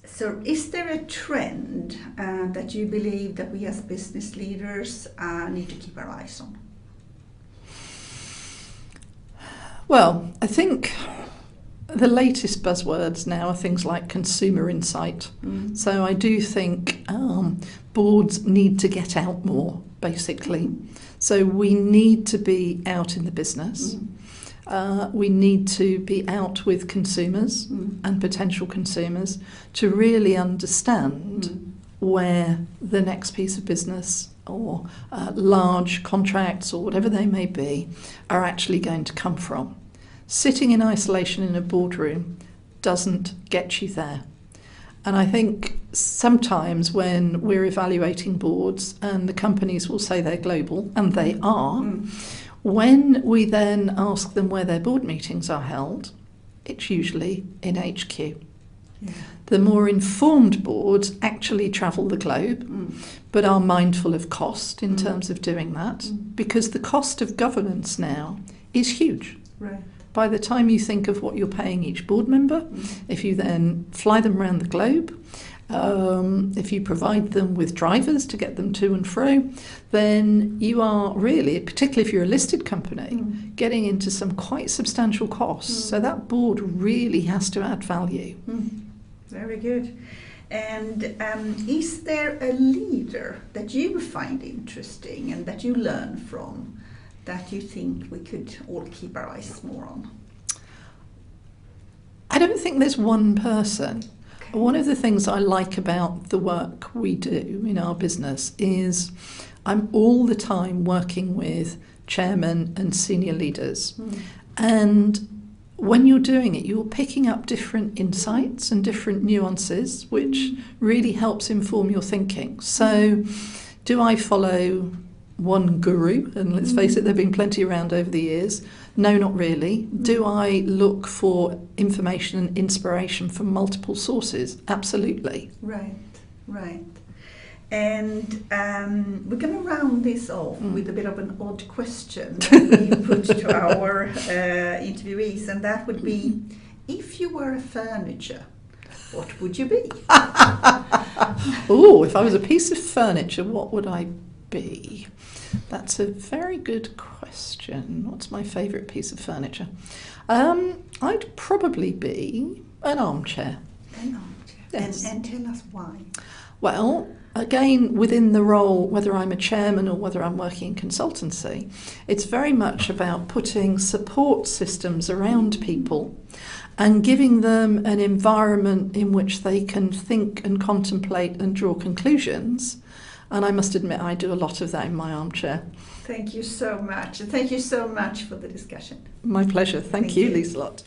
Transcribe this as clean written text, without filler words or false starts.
So is there a trend that you believe that we as business leaders need to keep our eyes on? Well, I think the latest buzzwords now are things like consumer insight. So I do think boards need to get out more, basically. So we need to be out in the business. We need to be out with consumers and potential consumers to really understand where the next piece of business or large contracts or whatever they may be are actually going to come from. Sitting in isolation in a boardroom doesn't get you there. And I think sometimes when we're evaluating boards and the companies will say they're global, and they are, when we then ask them where their board meetings are held, it's usually in HQ. Yeah. The more informed boards actually travel the globe, but are mindful of cost in terms of doing that, because the cost of governance now is huge. Right. By the time you think of what you're paying each board member, if you then fly them around the globe, if you provide them with drivers to get them to and fro, then you are really, particularly if you're a listed company, getting into some quite substantial costs. So that board really has to add value. Very good. And is there a leader that you find interesting and that you learn from, that you think we could all keep our eyes more on? I don't think there's one person. Okay. One of the things I like about the work we do in our business is I'm all the time working with chairmen and senior leaders. And when you're doing it, you're picking up different insights and different nuances, which really helps inform your thinking. So do I follow one guru? And let's face it, there have been plenty around over the years. No, not really. Do I look for information and inspiration from multiple sources? Absolutely. Right, right. And we're going to round this off with a bit of an odd question that we put to our interviewees, and that would be, if you were a furniture, what would you be? Oh, if I was a piece of furniture, what would I be? That's a very good question. What's my favourite piece of furniture? I'd probably be an armchair. An armchair. Yes. And tell us why. Well, again, within the role, whether I'm a chairman or whether I'm working in consultancy, it's very much about putting support systems around people and giving them an environment in which they can think and contemplate and draw conclusions. And I must admit, I do a lot of that in my armchair. Thank you so much. And thank you so much for the discussion. My pleasure. Thank you, Lieselot.